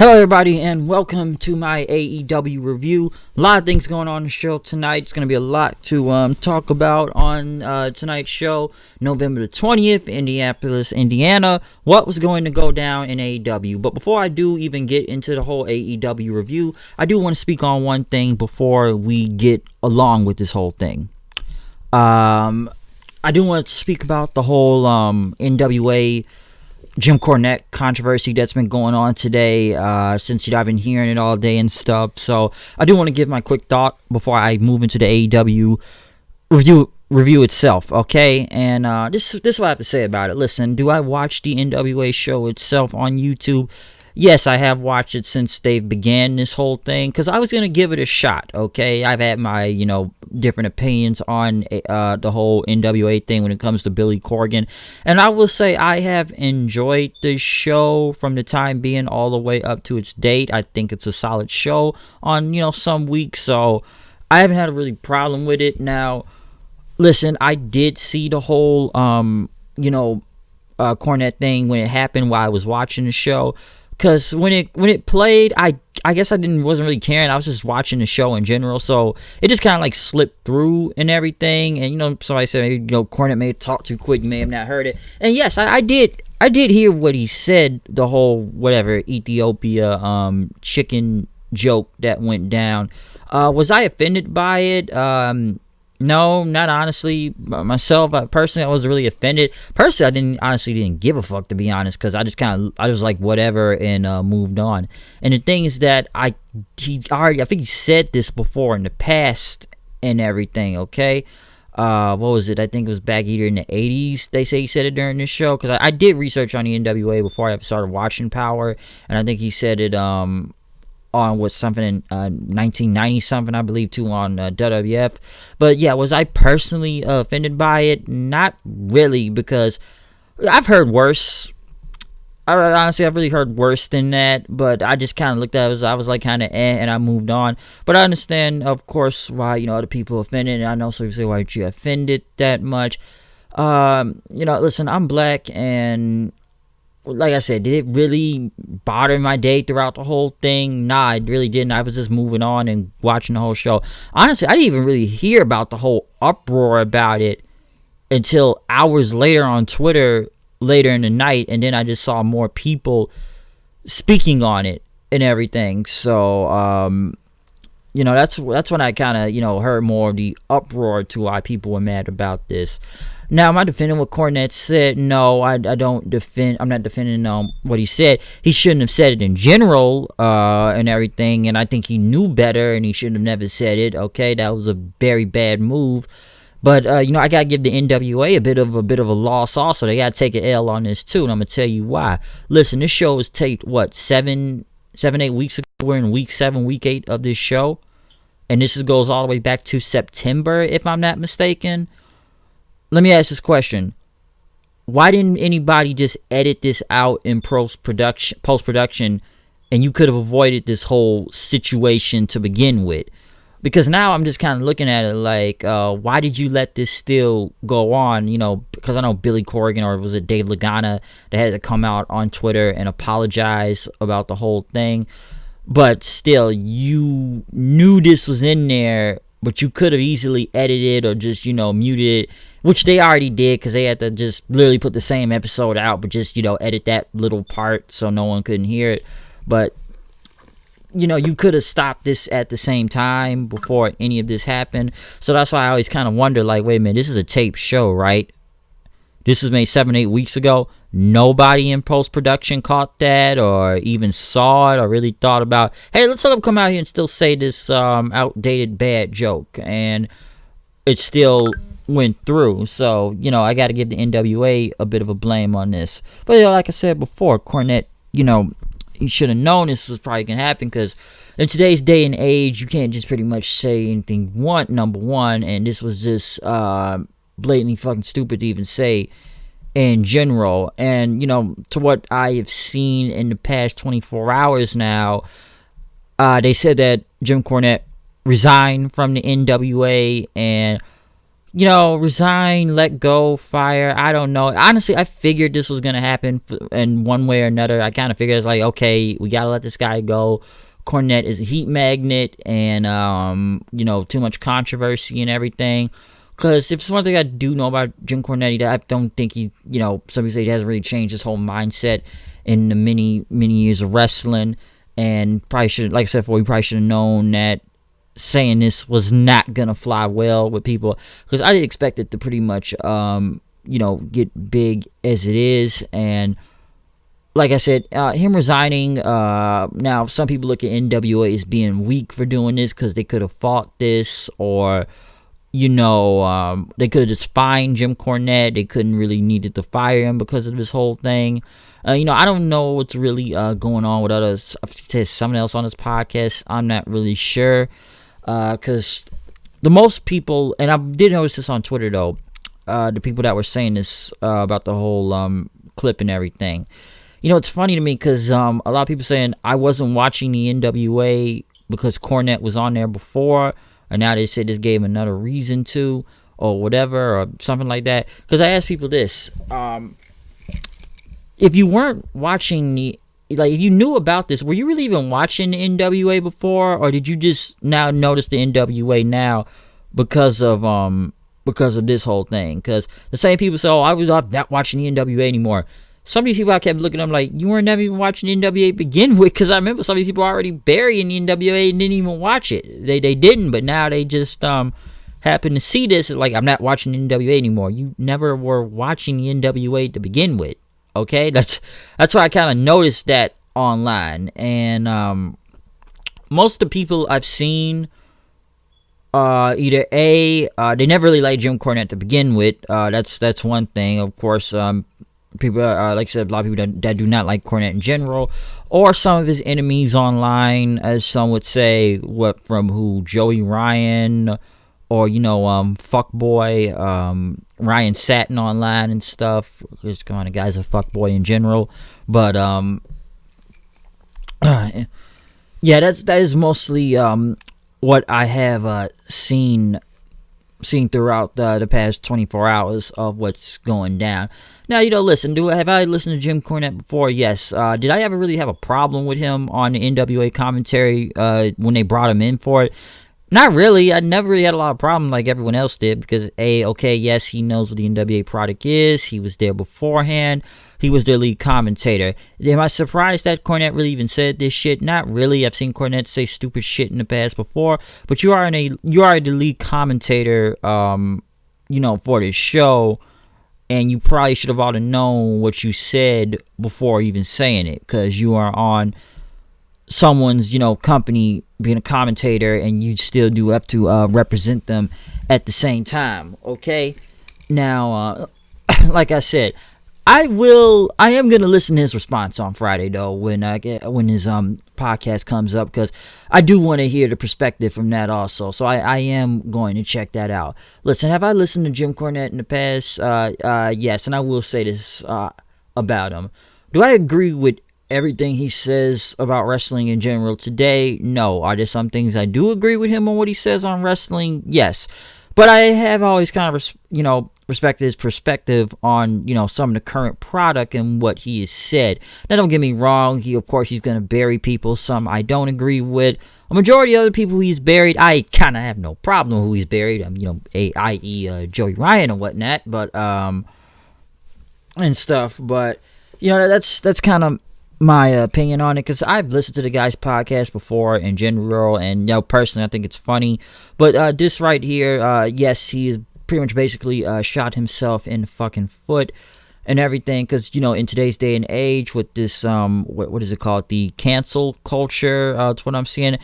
Hello everybody and welcome to my AEW review. A lot of things going on in the show tonight. It's going to be a lot to talk about on tonight's show. November the 20th, Indianapolis, Indiana. What was going to go down in AEW. But before I do even get into the whole AEW review, I do want to speak on one thing before we get along with this whole thing. I do want to speak about the whole NWA Jim Cornette controversy that's been going on today, since I've been hearing it all day and stuff. So I do want to give my quick thought before I move into the AEW review itself, okay? And this is what I have to say about it. Listen, do I watch the NWA show itself on YouTube? Yes, I have watched it since they've began this whole thing, because I was going to give it a shot, okay? I've had my, different opinions on the whole NWA thing when it comes to Billy Corgan. And I will say I have enjoyed the show from the time being all the way up to its date. I think it's a solid show on, some weeks, so I haven't had a really problem with it. Now, listen, I did see the whole, Cornette thing when it happened while I was watching the show. Because when it played, I guess wasn't really caring. I was just watching the show in general, so it just kind of like slipped through and everything. And somebody said, Cornette may have talked too quick, you may have not heard it. And yes, I did hear what he said. The whole whatever Ethiopia chicken joke that went down. Was I offended by it? No, not honestly. Myself, personally, I wasn't really offended. Personally, I didn't give a fuck, to be honest, because I was like whatever and moved on. And the thing is that I think he said this before in the past and everything. Okay, what was it? I think it was back either in the 80s. They say he said it during this show, because I did research on the NWA before I started watching Power, and I think he said it on something in 1990 something, I believe, too, on WWF. But yeah, was I personally offended by it? Not really, because I've heard worse. Honestly, I've really heard worse than that, but I just kind of looked at it, I was like kind of and I moved on. But I understand, of course, why other people are offended, and I know some people say, why aren't you offended that much? Listen, I'm black, and like I said, did it really bother my day throughout the whole thing? Nah, it really didn't. I was just moving on and watching the whole show. Honestly, I didn't even really hear about the whole uproar about it until hours later on Twitter, later in the night, and then I just saw more people speaking on it and everything. So, that's when I kind of, heard more of the uproar to why people were mad about this. Now, am I defending what Cornette said? No, I don't defend. I'm not defending what he said. He shouldn't have said it in general and everything, and I think he knew better, and he shouldn't have never said it. Okay, that was a very bad move. But I gotta give the NWA a bit of a loss also. They gotta take an L on this too, and I'm gonna tell you why. Listen, this show was taped 7, 8 weeks ago. We're in week 7, week 8 of this show, and this goes all the way back to September, if I'm not mistaken. Let me ask this question. Why didn't anybody just edit this out in post-production, and you could have avoided this whole situation to begin with? Because now I'm just kind of looking at it like, why did you let this still go on? Because I know Billy Corgan, or was it Dave Lagana, that had to come out on Twitter and apologize about the whole thing. But still, you knew this was in there, but you could have easily edited or just, muted it, which they already did, because they had to just literally put the same episode out, but just, edit that little part so no one couldn't hear it. But, you could have stopped this at the same time before any of this happened. So that's why I always kind of wonder, like, wait a minute, this is a taped show, right? This was made 7, 8 weeks ago. Nobody in post-production caught that or even saw it or really thought about, hey, let's let them come out here and still say this outdated bad joke. And it still went through. So, I got to give the NWA a bit of a blame on this. But like I said before, Cornette, he should have known this was probably going to happen, because in today's day and age, you can't just pretty much say anything you want, number one. And this was just blatantly fucking stupid to even say in general. And to what I have seen in the past 24 hours now, they said that Jim Cornette resigned from the NWA, and resign, let go, fire. I don't know. Honestly, I figured this was going to happen in one way or another. I kind of figured it's like, okay, we got to let this guy go. Cornette is a heat magnet and, too much controversy and everything. Because if there's one thing I do know about Jim Cornette, I don't think he, some people say he hasn't really changed his whole mindset in the many, many years of wrestling. And probably should, like I said before, we probably should have known that saying this was not gonna fly well with people, because I didn't expect it to pretty much get big as it is. And like I said, him resigning, now some people look at NWA as being weak for doing this because they could have fought this, or they could have just fined Jim Cornette. They couldn't really needed to fire him because of this whole thing. I don't know what's really going on with others. If he says someone else on this podcast, I'm not really sure. Because the most people, and I did notice this on Twitter though, the people that were saying this about the whole clip and everything. It's funny to me because a lot of people saying I wasn't watching the NWA because Cornette was on there before, and now they said this gave him another reason to, or whatever, or something like that. Because I asked people this. If you weren't watching if you knew about this, were you really even watching the NWA before, or did you just now notice the NWA now because of this whole thing? Because the same people say, "Oh, I'm not watching the NWA anymore." Some of these people, I kept looking at them like, you weren't never even watching the NWA to begin with, because I remember some of these people already burying the NWA and didn't even watch it. They didn't, but now they just happen to see this. It's like, I'm not watching the NWA anymore. You never were watching the NWA to begin with. Okay, that's why I kind of noticed that online. And most of the people I've seen, either they never really liked Jim Cornette to begin with. That's one thing. Of course, people like I said, a lot of people that do not like Cornette in general, or some of his enemies online, as some would say, Joey Ryan, or fuckboy Ryan Satin online and stuff. Just kind of guy's a fuckboy in general, but yeah, that is mostly what I have seen throughout the past 24 hours of what's going down. Now, listen, have I listened to Jim Cornette before? Yes. Did I ever really have a problem with him on the NWA commentary when they brought him in for it? Not really. I never really had a lot of problem like everyone else did, because yes, he knows what the NWA product is. He was there beforehand. He was their lead commentator. Am I surprised that Cornette really even said this shit? Not really. I've seen Cornette say stupid shit in the past before, but you are the lead commentator, for this show, and you probably should have ought to known what you said before even saying it, because you are on someone's company being a commentator, and you still do have to represent them at the same time. Okay, now like I said, I am gonna listen to his response on Friday though, when his podcast comes up, because I do want to hear the perspective from that also. So I am going to check that out. Listen, have I listened to Jim Cornette in the past? Yes, and I will say this about him. Do I agree with everything he says about wrestling in general today? No. Are there some things I do agree with him on what he says on wrestling? Yes. But I have always kind of, respected his perspective on, some of the current product and what he has said. Now, don't get me wrong. He's going to bury people. Some I don't agree with. A majority of other people he's buried, I kind of have no problem with who he's buried. I.e. Joey Ryan and whatnot, but, and stuff. But, that's kind of my opinion on it, because I've listened to the guy's podcast before in general, and personally I think it's funny, but this right here, yes, he is pretty much basically shot himself in the fucking foot and everything, because in today's day and age with this what is it called, the cancel culture, that's what I'm seeing.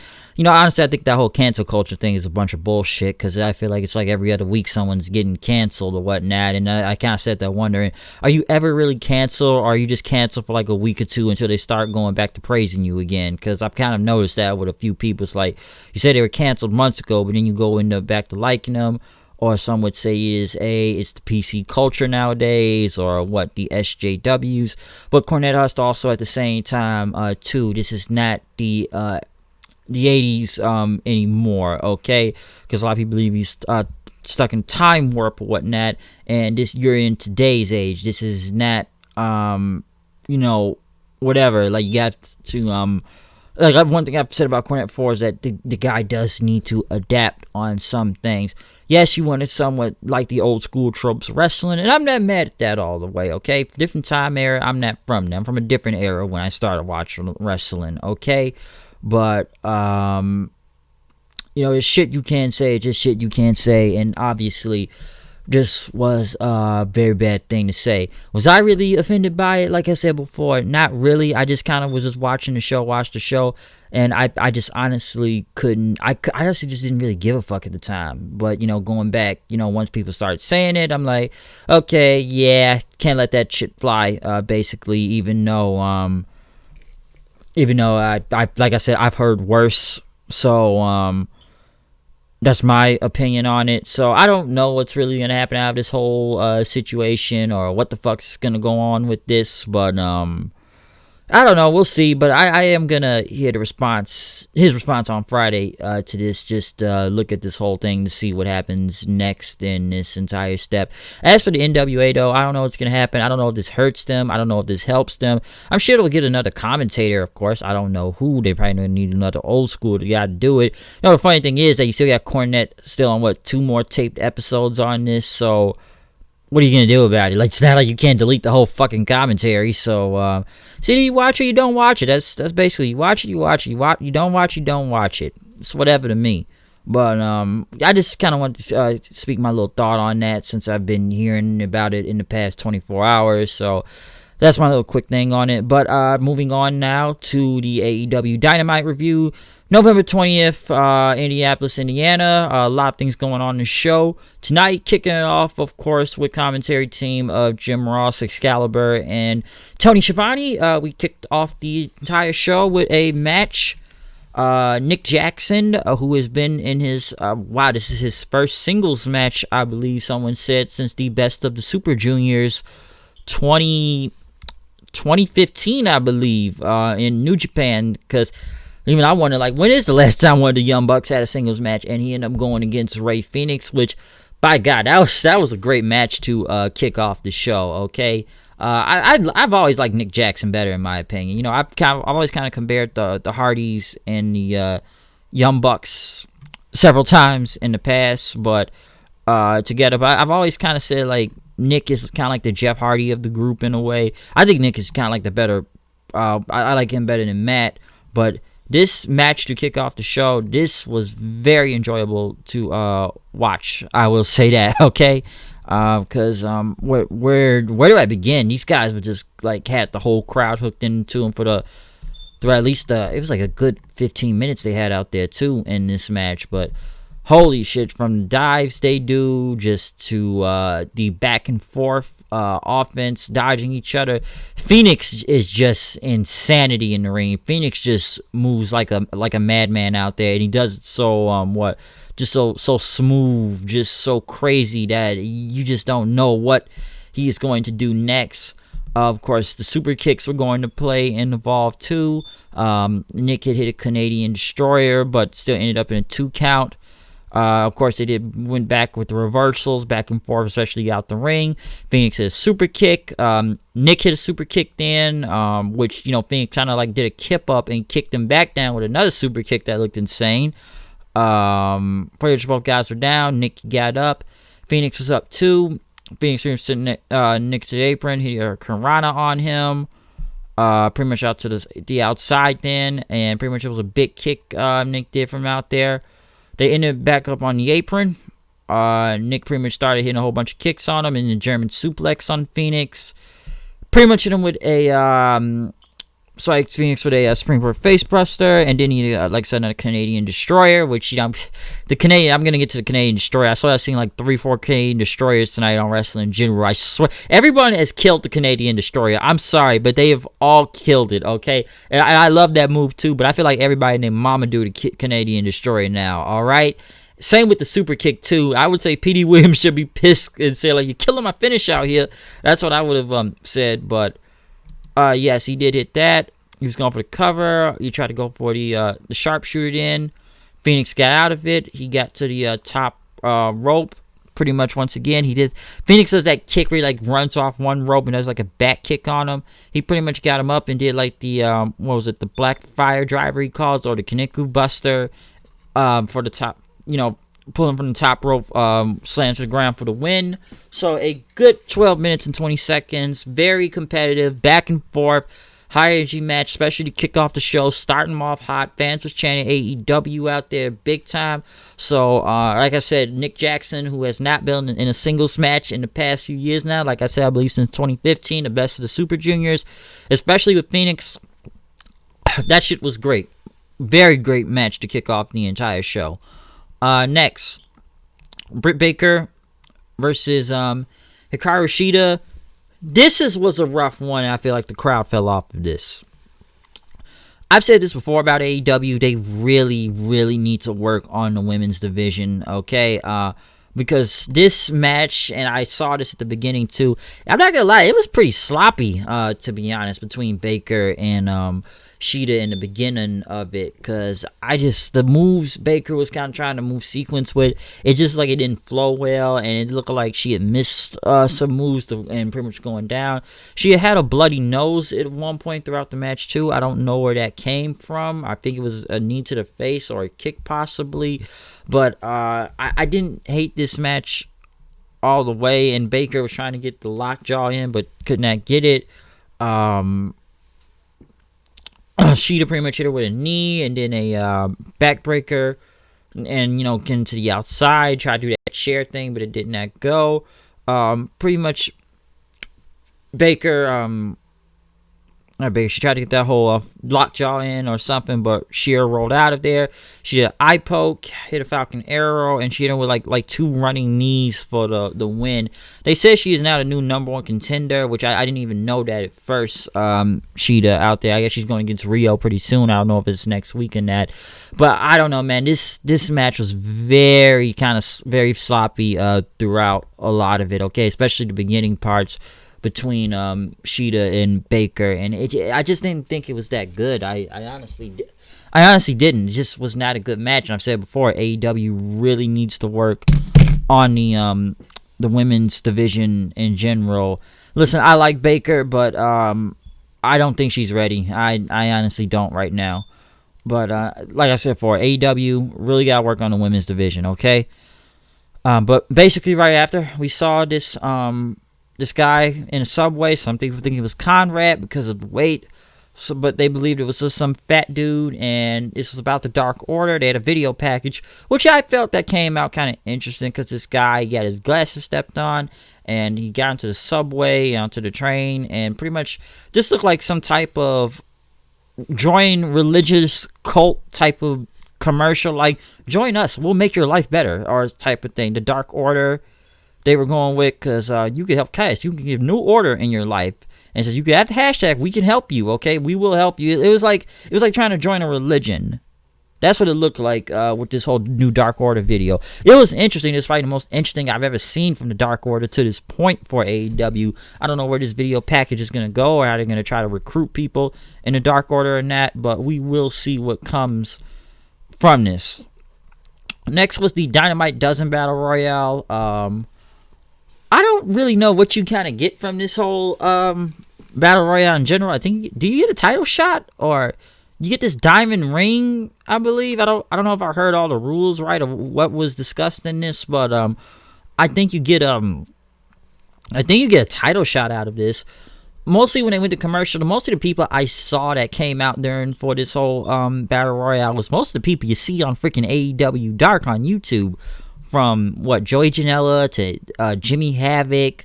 Honestly, I think that whole cancel culture thing is a bunch of bullshit, because I feel like it's like every other week someone's getting canceled or whatnot, and I kind of sat there wondering, are you ever really canceled, or are you just canceled for like a week or two until they start going back to praising you again? Because I've kind of noticed that with a few people. It's like, you said they were canceled months ago, but then you go into back to liking them. Or some would say it's the PC culture nowadays, or what, the SJWs. But Cornette has to also at the same time, too, this is not the 80s anymore, okay? Because a lot of people believe he's stuck in time warp or whatnot, and you're in today's age. This is not whatever. Like, you have to like, one thing I've said about Cornette before is that the guy does need to adapt on some things. Yes, you want it somewhat like the old school tropes of wrestling, and I'm not mad at that all the way, okay? Different time era, I'm not from them. I'm from a different era when I started watching wrestling, okay? But, it's shit you can't say, it's just shit you can't say, and obviously, this was a very bad thing to say. Was I really offended by it? Like I said before, not really. I just kind of was just watched the show, and I just honestly couldn't. I honestly just didn't really give a fuck at the time. But going back, once people started saying it, I'm like, okay, yeah, can't let that shit fly. Basically, even though I like I said, I've heard worse. So that's my opinion on it. So I don't know what's really going to happen out of this whole situation, or what the fuck's going to go on with this. But I don't know. We'll see. But I am going to hear his response on Friday to this. Just look at this whole thing to see what happens next in this entire step. As for the NWA, though, I don't know what's going to happen. I don't know if this hurts them. I don't know if this helps them. I'm sure they'll get another commentator, of course. I don't know who. They probably need another old school guy to do it. The funny thing is that you still got Cornette still on, 2 more taped episodes on this. So what are you going to do about it? Like, it's not like you can't delete the whole fucking commentary. So, see, you watch it, you don't watch it. That's basically, you watch it, you watch it. You don't watch it, you don't watch it. It's whatever to me. But, I just kind of want to speak my little thought on that, since I've been hearing about it in the past 24 hours. So, that's my little quick thing on it. But, moving on now to the AEW Dynamite review. November 20th, Indianapolis, Indiana. A lot of things going on in the show. Tonight, kicking it off, of course, with commentary team of Jim Ross, Excalibur, and Tony Schiavone. We kicked off the entire show with a match. Nick Jackson, who has been in his, this is his first singles match, I believe someone said, since the Best of the Super Juniors 2015, I believe, in New Japan, because even I wonder, like, when is the last time one of the Young Bucks had a singles match, and he ended up going against Ray Fenix, which, by God, that was a great match to kick off the show, okay? I've always liked Nick Jackson better, in my opinion. I've always kind of compared the Hardys and the Young Bucks several times in the past, but together. But I've always kind of said, like, Nick is kind of like the Jeff Hardy of the group in a way. I think Nick is kind of like the better. I like him better than Matt, but this match to kick off the show, this was very enjoyable to watch. I will say that, okay? Because where do I begin? These guys were just like had the whole crowd hooked into them for at least it was like a good 15 minutes they had out there too in this match. But holy shit, from the dives they do just to the back and forth offense, dodging each other. Fenix is just insanity in the ring. Fenix just moves like a madman out there, and he does it so just so smooth, just so crazy that you just don't know what he is going to do next. Of course, the super kicks were going to play and evolve too. Nick had hit a Canadian Destroyer, but still ended up in a 2 count. Of course, they went back with the reversals, back and forth, especially out the ring. Fenix hit a super kick. Nick hit a super kick then, which, Fenix kind of like did a kip up and kicked him back down with another super kick that looked insane. Pretty much both guys were down. Nick got up. Fenix was up too. Fenix was sitting Nick to the apron. He had a Karana on him. Pretty much out to the outside then, and pretty much it was a big kick Nick did from out there. They ended back up on the apron. Nick pretty much started hitting a whole bunch of kicks on him, and the German suplex on Fenix. Pretty much hit him with a Fenix with a springboard facebuster, and then he, like I said, a Canadian Destroyer, which, I'm going to get to the Canadian Destroyer. I saw that scene like 3-4 Canadian Destroyers tonight on Wrestling in General. I swear, everyone has killed the Canadian Destroyer. I'm sorry, but they have all killed it, okay? And I love that move too, but I feel like everybody named Mama do the Canadian Destroyer now, alright? Same with the super kick too. I would say P.D. Williams should be pissed and say, like, you're killing my finish out here. That's what I would have said, but yes, he did hit that. He was going for the cover. He tried to go for the sharpshooter in. Fenix got out of it. He got to the top rope. pretty much once again. Fenix does that kick where he like runs off one rope and does like a back kick on him. He pretty much got him up and did like the the Black Fire Driver he calls, or the Kaneko Buster for the top, pulling from the top rope, slams to the ground for the win. So a good 12 minutes and 20 seconds, very competitive, back and forth, high energy match, especially to kick off the show, starting them off hot. Fans was chanting AEW out there big time. So, like I said, Nick Jackson, who has not been in a singles match in the past few years now, like I said, I believe since 2015, the best of the Super Juniors, especially with Fenix, that shit was great. Very great match to kick off the entire show. Next, Britt Baker versus Hikaru Shida. This was a rough one, and I feel like the crowd fell off of this. I've said this before about AEW. They really, really need to work on the women's division, okay? Because this match, and I saw this at the beginning too, I'm not gonna lie, it was pretty sloppy, to be honest, between Baker and Shida in the beginning of it, because the moves Baker was kind of trying to move sequence with, it just like it didn't flow well, and it looked like she had missed some moves and pretty much going down. She had a bloody nose at one point throughout the match too. I don't know where that came from. I think it was a knee to the face or a kick possibly, but I didn't hate this match all the way, and Baker was trying to get the lockjaw in but could not get it. Shida pretty much hit her with a knee and then a backbreaker, and getting to the outside, tried to do that chair thing, but it did not go. Pretty much Baker, she tried to get that whole lockjaw in or something, but Shira rolled out of there. She did an eye poke, hit a Falcon Arrow, and she hit her with like two running knees for the win. They said she is now the new number one contender, which I didn't even know that at first. Shida out there, I guess she's going against Rio pretty soon. I don't know if it's next week in that, but I don't know, man. This match was very sloppy throughout a lot of it. Okay, especially the beginning parts between Shida and Baker, and I just didn't think it was that good. I honestly didn't. It just was not a good match. And I've said before, AEW really needs to work on the women's division in general. Listen, I like Baker, but I don't think she's ready. I honestly don't right now. But like I said before, AEW really got to work on the women's division, okay? But basically right after, we saw this guy in a subway. Some people think it was Conrad because of the weight, but they believed it was just some fat dude, and this was about the Dark Order. They had a video package, which I felt that came out kind of interesting, because this guy got his glasses stepped on, and he got into the subway, onto the train, and pretty much just looked like some type of join religious cult type of commercial, like, join us, we'll make your life better, or type of thing. The Dark Order they were going with, because you can help Cash. You can give new order in your life, and says you can have the hashtag. We can help you. Okay, we will help you. It was like trying to join a religion. That's what it looked like with this whole new Dark Order video. It was interesting. It's probably the most interesting I've ever seen from the Dark Order to this point for AEW. I don't know where this video package is gonna go, or how they're gonna try to recruit people in the Dark Order and that. But we will see what comes from this. Next was the Dynamite Dozen Battle Royale. I don't really know what you kind of get from this whole battle royale in general. I think, do you get a title shot, or you get this diamond ring? I believe I don't know if I heard all the rules right, or what was discussed in this, but I think you get a title shot out of this. Mostly when they went to commercial, most of the people I saw that came out during for this whole battle royale was most of the people you see on freaking AEW Dark on YouTube. From Joey Janela to Jimmy Havoc,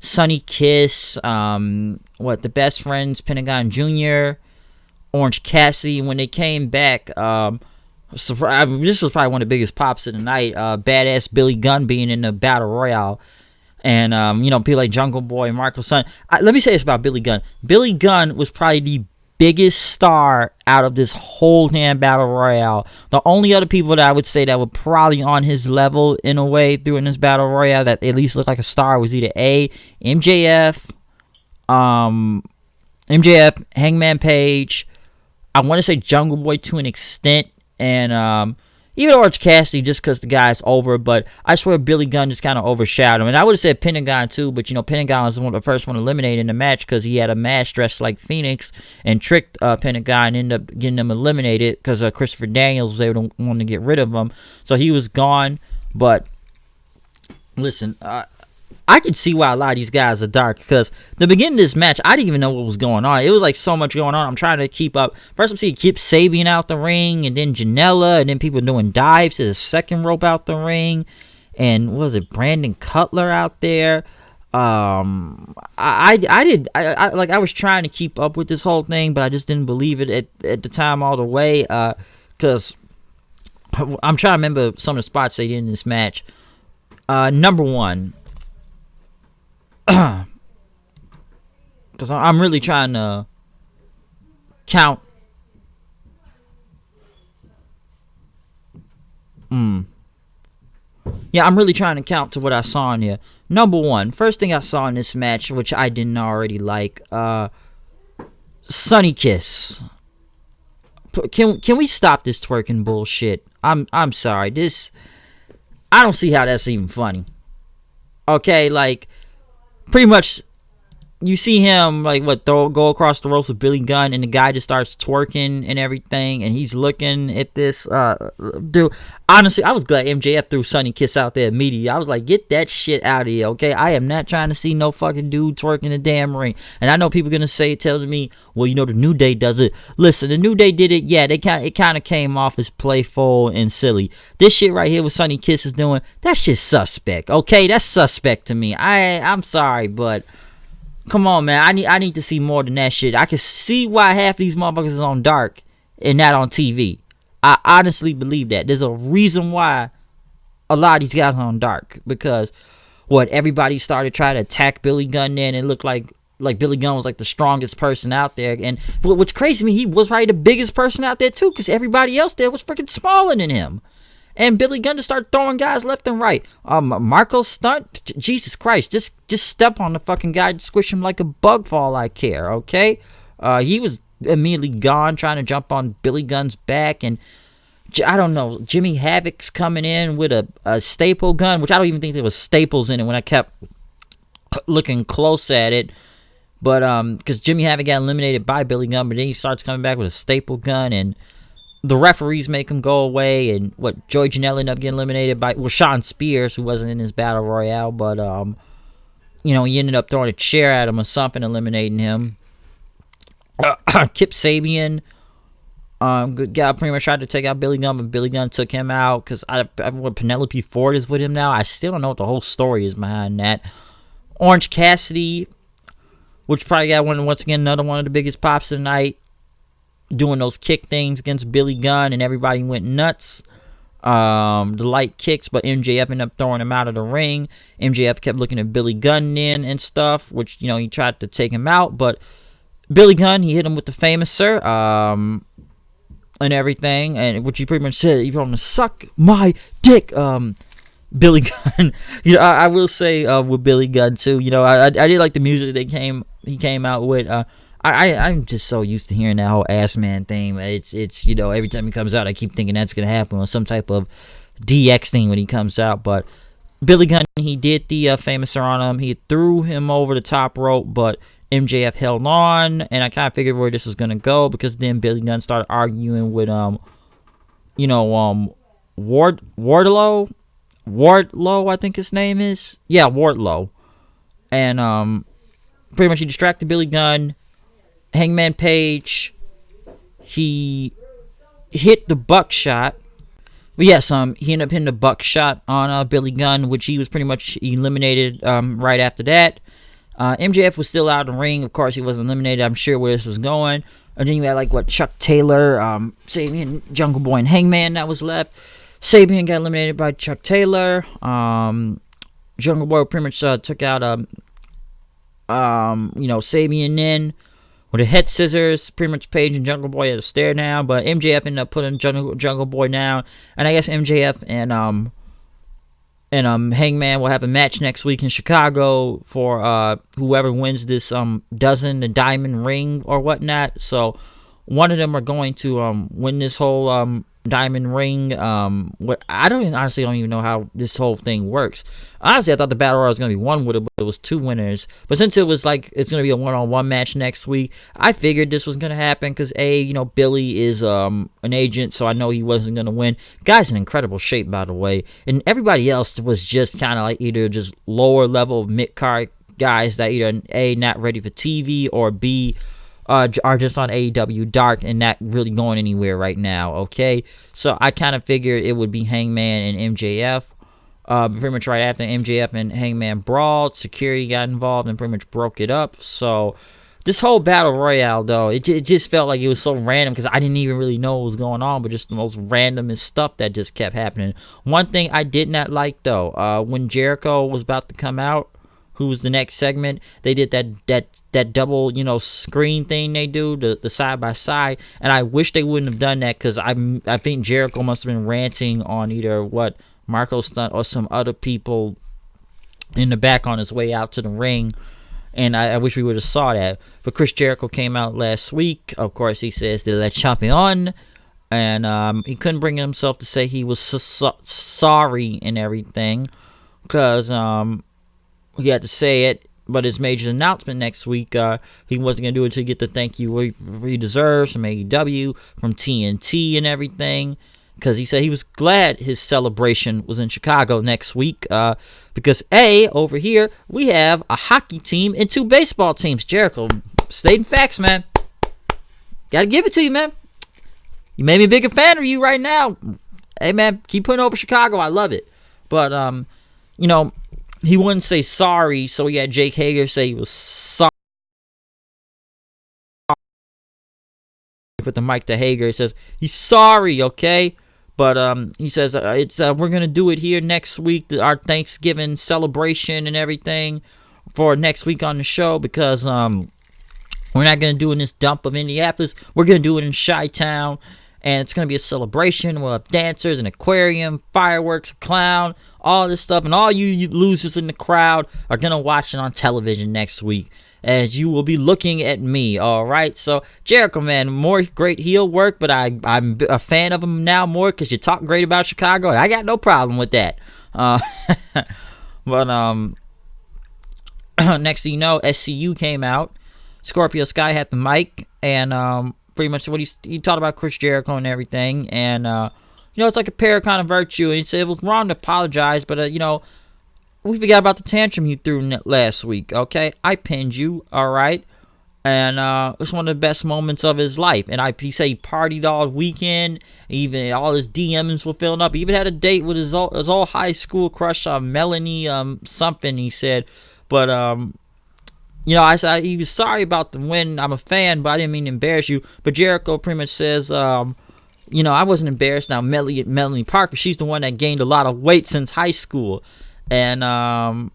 Sonny Kiss, the Best Friends, Pentagon Jr., Orange Cassidy. When they came back, this was probably one of the biggest pops of the night. Badass Billy Gunn being in the battle royale, and people like Jungle Boy, Marco Sun. Let me say this about Billy Gunn. Billy Gunn was probably the biggest star out of this whole damn battle royale. The only other people that I would say that were probably on his level in a way during this battle royale that at least looked like a star was either MJF, Hangman Page. I want to say Jungle Boy to an extent, and even Orange Cassidy, just because the guy's over. But I swear Billy Gunn just kind of overshadowed him. And I would have said Pentagon too, but Pentagon was the first one eliminated in the match because he had a mask dressed like Fenix and tricked Pentagon and ended up getting them eliminated because Christopher Daniels was able to want to get rid of him. So he was gone. But listen, I can see why a lot of these guys are dark, because the beginning of this match, I didn't even know what was going on. It was like so much going on. I'm trying to keep up. First, I'm seeing Kip Sabian out the ring, and then Janela, and then people doing dives to the second rope out the ring, and what was it, Brandon Cutler out there. I was trying to keep up with this whole thing, but I just didn't believe it at the time all the way, because I'm trying to remember some of the spots they did in this match. Number one, because I'm really trying to count. Yeah, I'm really trying to count to what I saw in here. Number one, first thing I saw in this match, which I didn't already like, Sunny Kiss. Can we stop this twerking bullshit? I'm sorry. I don't see how that's even funny. Okay, like, pretty much, you see him, like, go across the ropes with Billy Gunn, and the guy just starts twerking and everything, and he's looking at this, dude. Honestly, I was glad MJF threw Sunny Kiss out there immediately. I was like, get that shit out of here, okay? I am not trying to see no fucking dude twerking the damn ring. And I know people gonna telling me, well, the New Day does it. Listen, the New Day did it, yeah, it kind of came off as playful and silly. This shit right here, what Sunny Kiss is doing, that's just suspect, okay? That's suspect to me. I'm sorry, but come on, man. I need to see more than that shit. I can see why half these motherfuckers is on dark and not on TV. I honestly believe that. There's a reason why a lot of these guys are on dark. Because, everybody started trying to attack Billy Gunn then. It looked like Billy Gunn was like the strongest person out there. And what's crazy to me, he was probably the biggest person out there too. Because everybody else there was freaking smaller than him. And Billy Gunn just started throwing guys left and right. Marco Stunt, Jesus Christ, just step on the fucking guy, squish him like a bug for all I care, okay? He was immediately gone, trying to jump on Billy Gunn's back, and I don't know, Jimmy Havoc's coming in with a staple gun, which I don't even think there was staples in it when I kept looking close at it. But because Jimmy Havoc got eliminated by Billy Gunn, but then he starts coming back with a staple gun, and the referees make him go away, and Joey Janela ended up getting eliminated by Sean Spears, who wasn't in his battle royale, but he ended up throwing a chair at him or something, eliminating him. Kip Sabian, guy pretty much tried to take out Billy Gunn, but Billy Gunn took him out because Penelope Ford is with him now. I still don't know what the whole story is behind that. Orange Cassidy, which probably got once again another one of the biggest pops of the night, doing those kick things against Billy Gunn, and everybody went nuts. The light kicks, but MJF ended up throwing him out of the ring. MJF kept looking at Billy Gunn in and stuff, which he tried to take him out, but Billy Gunn, he hit him with the famous sir, and everything, and which he pretty much said, "You're gonna suck my dick." Billy Gunn, I will say with Billy Gunn too. I did like the music he came out with. I'm just so used to hearing that whole ass man thing. It's every time he comes out, I keep thinking that's gonna happen or some type of DX thing when he comes out. But Billy Gunn, he did the famous sir on him. He threw him over the top rope, but MJF held on, and I kind of figured where this was gonna go, because then Billy Gunn started arguing with Wardlow, I think his name is. Yeah, Wardlow. And pretty much he distracted Billy Gunn. Hangman Page, he hit the buckshot. But yes, he ended up hitting the buckshot on Billy Gunn, which he was pretty much eliminated right after that. MJF was still out of the ring. Of course, he wasn't eliminated. I'm sure where this was going. And then you had Chuck Taylor, Sabian, Jungle Boy, and Hangman that was left. Sabian got eliminated by Chuck Taylor. Jungle Boy pretty much took out Sabian then with the head scissors. Pretty much Page and Jungle Boy had a stare down, but MJF ended up putting Jungle Boy down, and I guess MJF and Hangman will have a match next week in Chicago for whoever wins this the diamond ring or whatnot. So one of them are going to win this whole diamond ring. What I honestly don't even know how this whole thing works. Honestly, I thought the battle royal was gonna be one winner, but it was 2 winners. But since it was like it's gonna be a 1-on-1 match next week, I figured this was gonna happen because Billy is an agent, so I know he wasn't gonna win. Guy's in incredible shape, by the way, and everybody else was just kind of like either just lower level mid card guys that either A, not ready for TV, or B, are just on AEW Dark and not really going anywhere right now. Okay, so I kind of figured it would be Hangman and MJF. Pretty much right after MJF and Hangman brawled, security got involved and pretty much broke it up. So this whole battle royale, though, it just felt like it was so random because I didn't even really know what was going on, but just the most randomest stuff that just kept happening. One thing I did not like, though, when Jericho was about to come out, who was the next segment, they did that double, screen thing they do, the side by side, and I wish they wouldn't have done that because I think Jericho must have been ranting on either what Marco Stunt or some other people in the back on his way out to the ring, and I wish we would have saw that. But Chris Jericho came out last week. Of course, he says de la champion, and he couldn't bring himself to say he was sorry and everything because he had to say it, but his major announcement next week, he wasn't going to do it to get the thank you he deserves from AEW, from TNT and everything, because he said he was glad his celebration was in Chicago next week, because over here, we have a hockey team and 2 baseball teams. Jericho, stating facts, man. Gotta give it to you, man. You made me a bigger fan of you right now. Hey, man, keep putting over Chicago. I love it. But, he wouldn't say sorry, so he had Jake Hager say he was sorry. Put the mic to Hager. He says he's sorry, okay? But he says we're gonna do it here next week, our Thanksgiving celebration and everything for next week on the show, because we're not gonna do it in this dump of Indianapolis. We're gonna do it in Chi-Town. And it's going to be a celebration. We'll have dancers, an aquarium, fireworks, a clown, all this stuff. And all you losers in the crowd are going to watch it on television next week, as you will be looking at me, all right? So, Jericho, man, more great heel work, but I'm a fan of him now more because you talk great about Chicago, and I got no problem with that. But next thing you know, SCU came out. Scorpio Sky had the mic, and pretty much what he talked about Chris Jericho and everything, and it's like a paragon of virtue, and he said it was wrong to apologize, but we forgot about the tantrum you threw last week. Okay, I pinned you, all right, and it's one of the best moments of his life. And he said he partied all weekend, even all his DMs were filling up. He even had a date with his old high school crush, Melanie something. He said, but I said he was sorry about the win. I'm a fan, but I didn't mean to embarrass you. But Jericho pretty much says, I wasn't embarrassed. Now, Melanie Parker, she's the one that gained a lot of weight since high school. And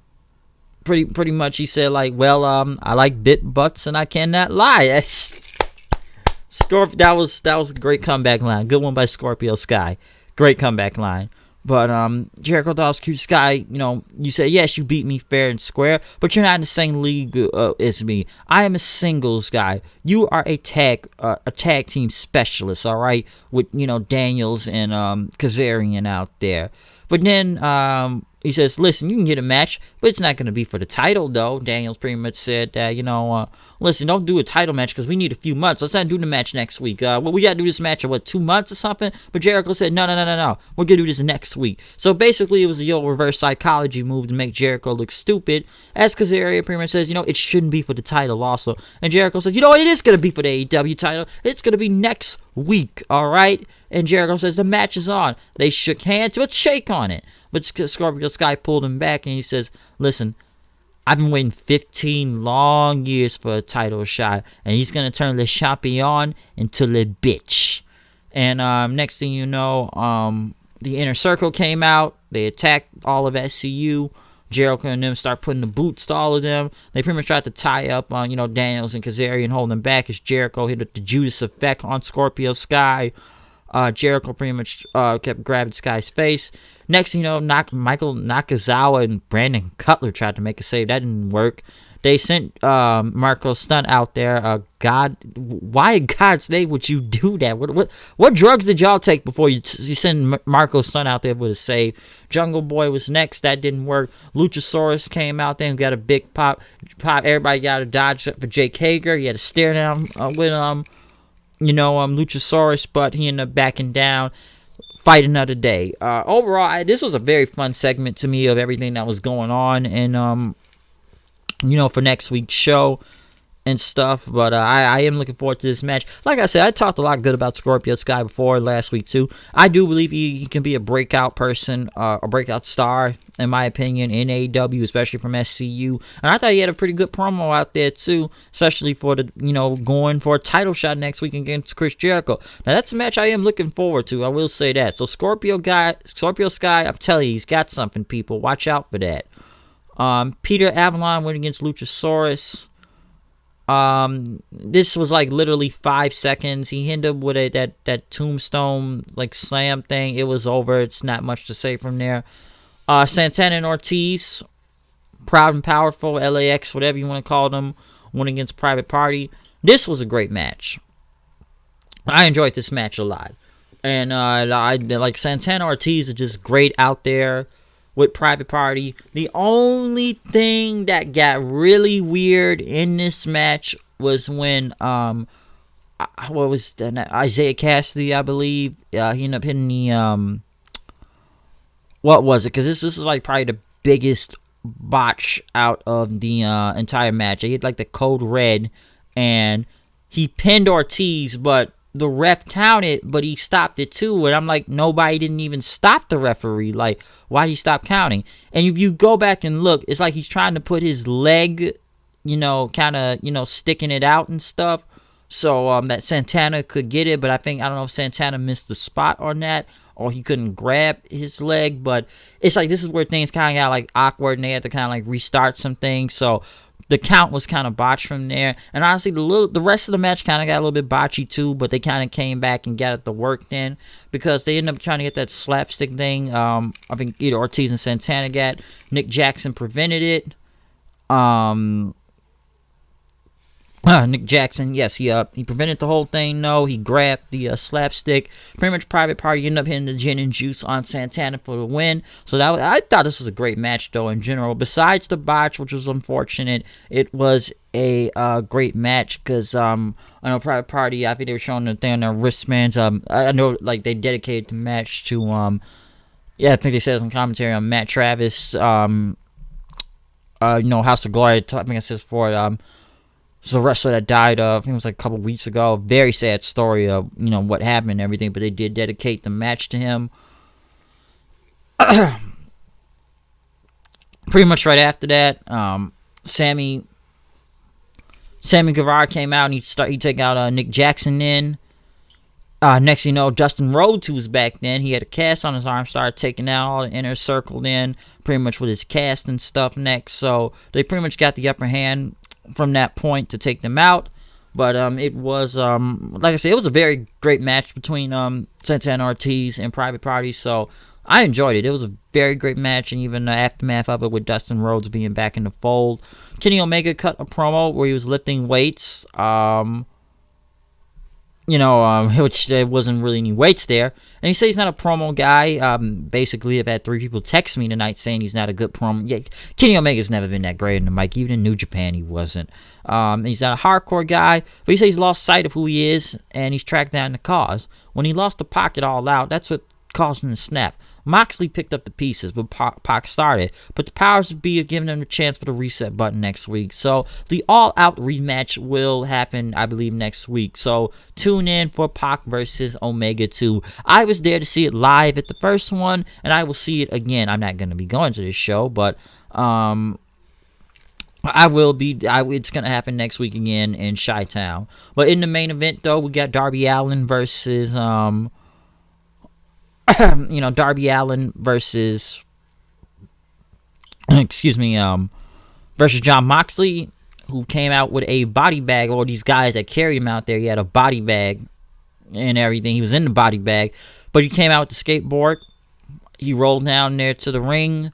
pretty much he said, like, well, I like bit butts and I cannot lie. That was a great comeback line. Good one by Scorpio Sky. Great comeback line. But Jericho thought it was cute. Sky, you said, yes, you beat me fair and square, but you're not in the same league as me. I am a singles guy. You are a tag team specialist, all right, with, Daniels and Kazarian out there. But then he says, listen, you can get a match, but it's not going to be for the title, though. Daniels pretty much said that, listen, don't do a title match because we need a few months. Let's not do the match next week. We got to do this match in, 2 months or something? But Jericho said, no. We're going to do this next week. So basically, it was a reverse psychology move to make Jericho look stupid. As Kazarian pretty much says, it shouldn't be for the title also. And Jericho says, what? It is going to be for the AEW title. It's going to be next week, all right? And Jericho says, the match is on. They shook hands. Let's shake on it. But Scorpio Sky pulled him back, and he says, listen, I've been waiting 15 long years for a title shot, and he's going to turn Le Champion into Le Bitch. And next thing you know, the Inner Circle came out. They attacked all of SCU. Jericho and them start putting the boots to all of them. They pretty much tried to tie up on, Daniels and Kazarian, holding them back as Jericho hit the Judas effect on Scorpio Sky. Jericho pretty much kept grabbing Sky's face. Next thing you know, Michael Nakazawa and Brandon Cutler tried to make a save. That didn't work. They sent Marco Stunt out there. God, why in God's name would you do that? What drugs did y'all take before you send Marco Stunt out there with a save? Jungle Boy was next. That didn't work. Luchasaurus came out there and got a big pop. Everybody got a dodge up for Jake Hager. He had to stare down with Luchasaurus, but he ended up backing down. Fight another day. Overall, this was a very fun segment to me of everything that was going on, and for next week's show and stuff. But I am looking forward to this match. Like I said, I talked a lot good about Scorpio Sky before last week too. I do believe he can be a breakout person, a breakout star, in my opinion, in AEW, especially from SCU. And I thought he had a pretty good promo out there too, especially for the going for a title shot next week against Chris Jericho. Now that's a match I am looking forward to. I will say that. So Scorpio Sky, I'm telling you, he's got something. People, watch out for that. Peter Avalon went against Luchasaurus. This was like literally 5 seconds. He hit him with that tombstone like slam thing. It was over. It's not much to say from there. Santana and Ortiz, Proud and Powerful, LAX, whatever you want to call them, went against Private Party. This was a great match. I enjoyed this match a lot. And I like Santana Ortiz are just great out there with Private Party. The only thing that got really weird in this match was when what was that? Isaiah Cassidy, I believe, he ended up hitting the what was it? Because this was like probably the biggest botch out of the entire match. He hit like the code red, and he pinned Ortiz, but the ref counted, but he stopped it too. And I'm like, nobody didn't even stop the referee. Like, why did he stop counting? And if you go back and look, it's like he's trying to put his leg, kind of, sticking it out and stuff. So that Santana could get it, but I don't know if Santana missed the spot on that, or he couldn't grab his leg. But it's like, this is where things kind of got like awkward, and they had to kind of like restart some things. So the count was kind of botched from there. And honestly, the rest of the match kind of got a little bit botchy too, but they kind of came back and got it to work then, because they ended up trying to get that slapstick thing. I think either Ortiz and Santana got. Nick Jackson prevented it. Nick Jackson, yes, he prevented the whole thing. No, he grabbed the slapstick. Pretty much Private Party ended up hitting the gin and juice on Santana for the win. So I thought this was a great match though in general. Besides the botch, which was unfortunate, it was a great match because I know Private Party, I think they were showing the thing on their wristbands. I know like they dedicated the match to I think they said some commentary on Matt Travis. House of Glory. I think I said before. So the wrestler that died, I think it was like a couple weeks ago. Very sad story of what happened and everything, but they did dedicate the match to him. Pretty much right after that, Sammy Guevara came out and he took out Nick Jackson. Then next thing you know, Dustin Rhodes, who was back then, he had a cast on his arm, started taking out all the inner circle then, pretty much with his cast and stuff next. So they pretty much got the upper hand from that point to take them out. But it was like I said, it was a very great match between Santana Ortiz and Private Party. So I enjoyed it. It was a very great match, and even the aftermath of it with Dustin Rhodes being back in the fold. Kenny Omega cut a promo where he was lifting weights. Which there wasn't really any weights there. And he said he's not a promo guy. Basically, I've had 3 people text me tonight saying he's not a good promo. Yeah, Kenny Omega's never been that great in the mic. Even in New Japan, he wasn't. He's not a hardcore guy, but he says he's lost sight of who he is, and he's tracked down the cause. When he lost the Pocket all out, that's what caused him to snap. Moxley picked up the pieces when Pac started, but the powers that be have given him a chance for the reset button next week. So the all-out rematch will happen, I believe, next week. So tune in for Pac versus Omega 2. I was there to see it live at the first one, and I will see it again. I'm not going to be going to this show, but I will be. It's going to happen next week again in Chi-Town. But in the main event, though, we got Darby Allin versus Darby Allin versus versus John Moxley, who came out with a body bag. Or these guys that carried him out there, he had a body bag and everything. He was in the body bag, but he came out with the skateboard. He rolled down there to the ring.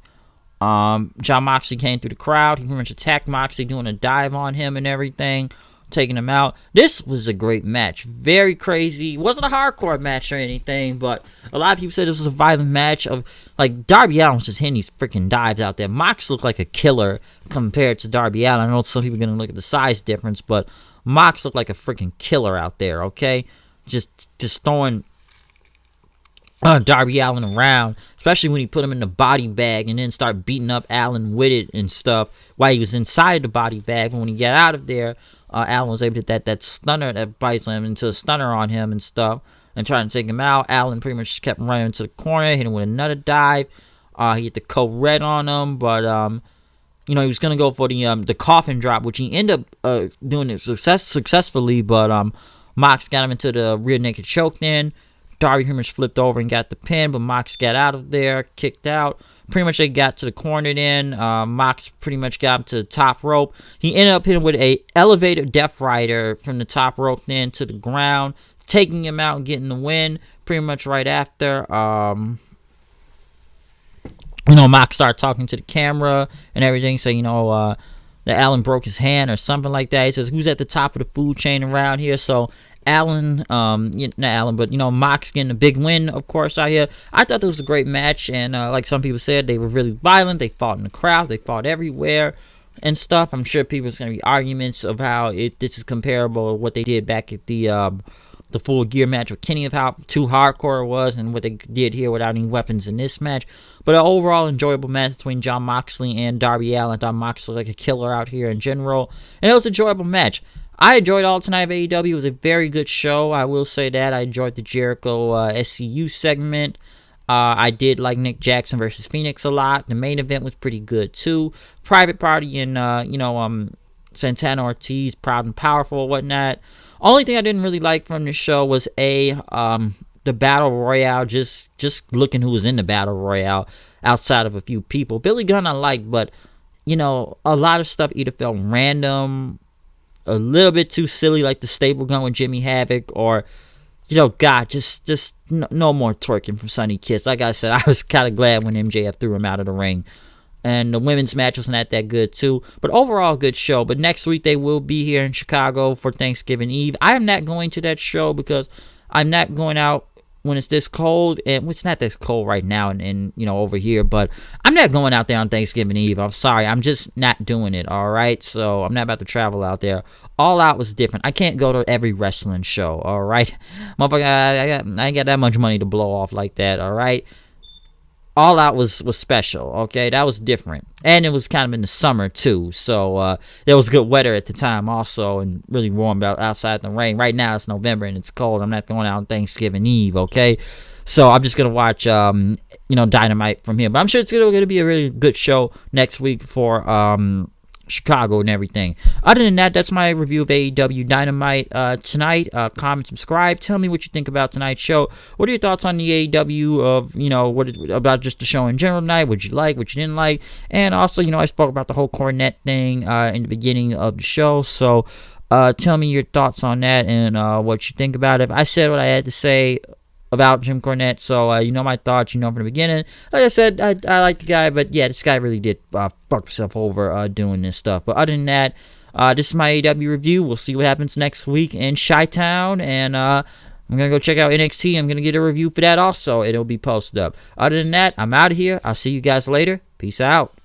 John Moxley came through the crowd. He pretty much attacked Moxley, doing a dive on him and everything, taking him out. This was a great match. Very crazy. It wasn't a hardcore match or anything, but a lot of people said this was a violent match. Of like, Darby Allin was just hitting these freaking dives out there. Mox looked like a killer compared to Darby Allin. I know some people are going to look at the size difference, but Mox looked like a freaking killer out there, okay? Just throwing Darby Allin around, especially when he put him in the body bag and then start beating up Allin with it and stuff while he was inside the body bag. But when he got out of there, Allin was able to hit that stunner that bites him into a stunner on him and stuff and trying to take him out. Allin pretty much kept running into the corner, hit him with another dive. He hit the code red on him, but he was gonna go for the coffin drop, which he ended up doing it successfully, but Mox got him into the rear naked choke then. Darby pretty much flipped over and got the pin, but Mox got out of there, kicked out. Pretty much they got to the corner then. Mox pretty much got him to the top rope. He ended up hitting with a elevator Death Rider from the top rope then to the ground, taking him out and getting the win pretty much right after. Mox started talking to the camera and everything, saying, that Allin broke his hand or something like that. He says, who's at the top of the food chain around here? So Allin, not Allin, but Mox getting a big win, of course, out here. I thought this was a great match, and like some people said, they were really violent. They fought in the crowd, they fought everywhere and stuff. I'm sure people's gonna be arguments of how this is comparable to what they did back at the Full Gear match with Kenny, of how too hardcore it was, and what they did here without any weapons in this match. But an overall enjoyable match between John Moxley and Darby Allin. I thought Moxley like a killer out here in general, and it was an enjoyable match. I enjoyed All Tonight of AEW. It was a very good show. I will say that. I enjoyed the Jericho SCU segment. I did like Nick Jackson versus Fenix a lot. The main event was pretty good too. Private Party and Santana Ortiz, Proud and Powerful and whatnot. Only thing I didn't really like from the show was the Battle Royale. Just looking who was in the Battle Royale outside of a few people. Billy Gunn I liked, but a lot of stuff either felt random, a little bit too silly, like the stable gun with Jimmy Havoc, or God, just no more twerking from Sonny Kiss. Like I said, I was kind of glad when MJF threw him out of the ring. And the women's match was not that good too, but overall good show. But next week they will be here in Chicago for Thanksgiving Eve. I am not going to that show because I'm not going out when it's this cold, and it's not this cold right now and over here, but I'm not going out there on Thanksgiving Eve. I'm sorry, I'm just not doing it. All right, so I'm not about to travel out there. All Out was different. I can't go to every wrestling show. All right, motherfucker, I ain't got that much money to blow off like that. All right. All Out was special, okay? That was different. And it was kind of in the summer, too. So, there was good weather at the time also, and really warm outside in the rain. Right now, it's November, and it's cold. I'm not going out on Thanksgiving Eve, okay? So, I'm just going to watch, Dynamite from here. But I'm sure it's going to be a really good show next week for Chicago and everything. Other than that, that's my review of AEW Dynamite tonight. Comment, subscribe. Tell me what you think about tonight's show. What are your thoughts on the AEW of about just the show in general tonight? What you like, what you didn't like, and also I spoke about the whole Cornette thing in the beginning of the show. So tell me your thoughts on that and what you think about it. I said what I had to say about Jim Cornette, so my thoughts, from the beginning. Like I said, I like the guy, but yeah, this guy really did fuck himself over doing this stuff. But other than that, this is my AEW review. We'll see what happens next week in Chi-Town, and I'm gonna go check out NXT. I'm gonna get a review for that also. It'll be posted up. Other than that, I'm out of here. I'll see you guys later. Peace out.